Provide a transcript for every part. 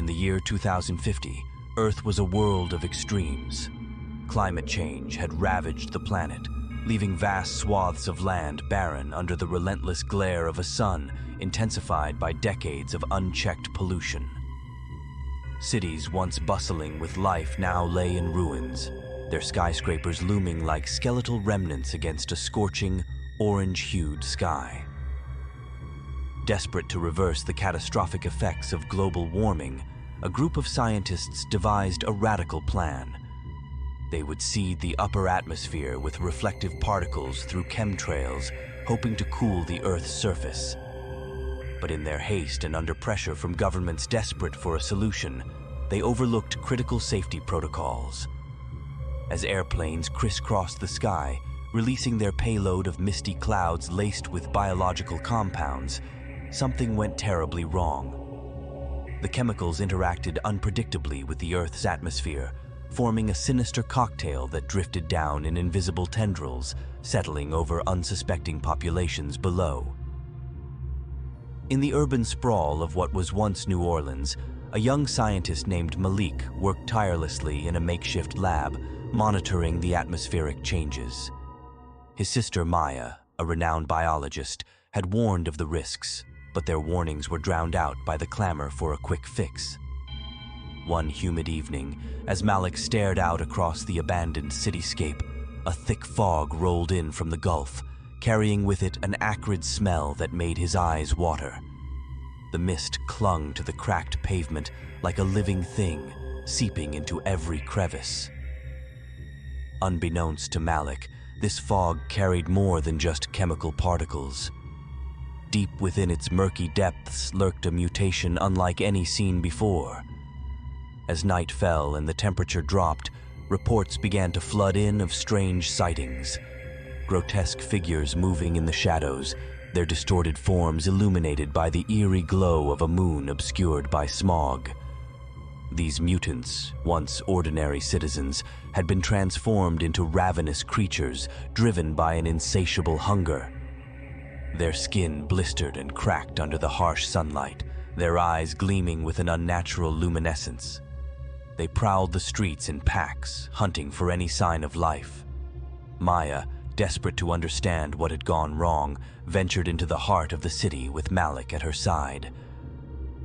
the year 2050, Earth was a world of extremes. Climate change had ravaged the planet, leaving vast swaths of land barren under the relentless glare of a sun intensified by decades of unchecked pollution. Cities once bustling with life now lay in ruins, their skyscrapers looming like skeletal remnants against a scorching, orange-hued sky. Desperate to reverse the catastrophic effects of global warming, a group of scientists devised a radical plan. They would seed the upper atmosphere with reflective particles through chemtrails, hoping to cool the Earth's surface. But in their haste and under pressure from governments desperate for a solution, they overlooked critical safety protocols. As airplanes crisscrossed the sky, releasing their payload of misty clouds laced with biological compounds, something went terribly wrong. The chemicals interacted unpredictably with the Earth's atmosphere, forming a sinister cocktail that drifted down in invisible tendrils, settling over unsuspecting populations below. In the urban sprawl of what was once New Orleans, a young scientist named Malik worked tirelessly in a makeshift lab, monitoring the atmospheric changes. His sister Maya, a renowned biologist, had warned of the risks, but their warnings were drowned out by the clamor for a quick fix. One humid evening, as Malik stared out across the abandoned cityscape, a thick fog rolled in from the Gulf, carrying with it an acrid smell that made his eyes water. The mist clung to the cracked pavement like a living thing, seeping into every crevice. Unbeknownst to Malik, this fog carried more than just chemical particles. Deep within its murky depths lurked a mutation unlike any seen before. As night fell and the temperature dropped, reports began to flood in of strange sightings. Grotesque figures moving in the shadows, their distorted forms illuminated by the eerie glow of a moon obscured by smog. These mutants, once ordinary citizens, had been transformed into ravenous creatures driven by an insatiable hunger. Their skin blistered and cracked under the harsh sunlight, their eyes gleaming with an unnatural luminescence. They prowled the streets in packs, hunting for any sign of life. Maya, desperate to understand what had gone wrong, ventured into the heart of the city with Malik at her side.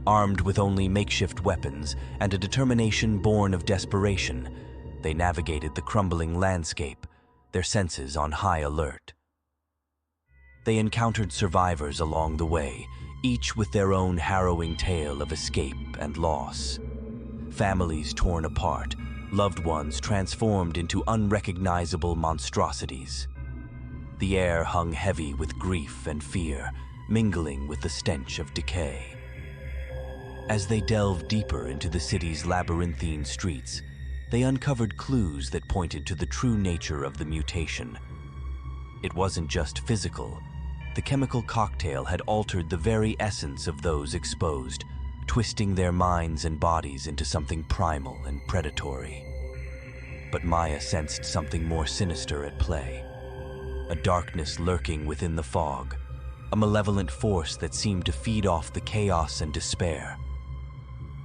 Armed with only makeshift weapons and a determination born of desperation, they navigated the crumbling landscape, their senses on high alert. They encountered survivors along the way, each with their own harrowing tale of escape and loss. Families torn apart, loved ones transformed into unrecognizable monstrosities. The air hung heavy with grief and fear, mingling with the stench of decay. As they delved deeper into the city's labyrinthine streets, they uncovered clues that pointed to the true nature of the mutation. It wasn't just physical. The chemical cocktail had altered the very essence of those exposed, twisting their minds and bodies into something primal and predatory. But Maya sensed something more sinister at play. A darkness lurking within the fog, a malevolent force that seemed to feed off the chaos and despair.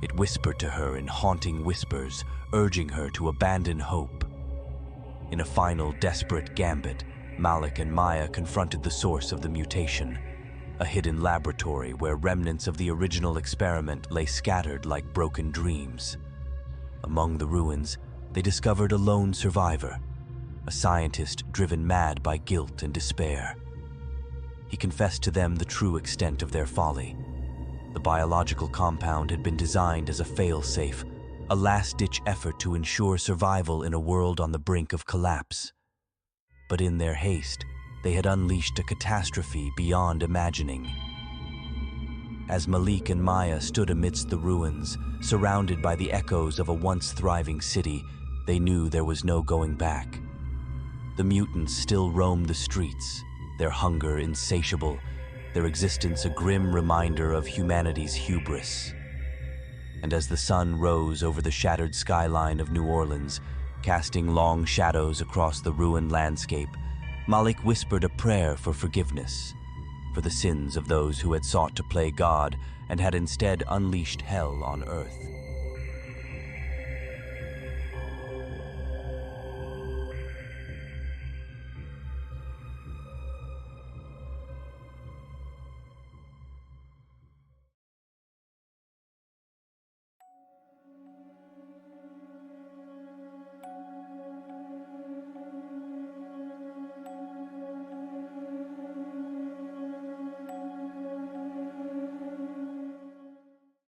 It whispered to her in haunting whispers, urging her to abandon hope. In a final desperate gambit, Malik and Maya confronted the source of the mutation, a hidden laboratory where remnants of the original experiment lay scattered like broken dreams. Among the ruins, they discovered a lone survivor, a scientist driven mad by guilt and despair. He confessed to them the true extent of their folly. The biological compound had been designed as a fail-safe, a last-ditch effort to ensure survival in a world on the brink of collapse. But in their haste, they had unleashed a catastrophe beyond imagining. As Malik and Maya stood amidst the ruins, surrounded by the echoes of a once thriving city, they knew there was no going back. The mutants still roamed the streets, their hunger insatiable, their existence a grim reminder of humanity's hubris. And as the sun rose over the shattered skyline of New Orleans, casting long shadows across the ruined landscape, Malik whispered a prayer for forgiveness, for the sins of those who had sought to play God and had instead unleashed hell on earth.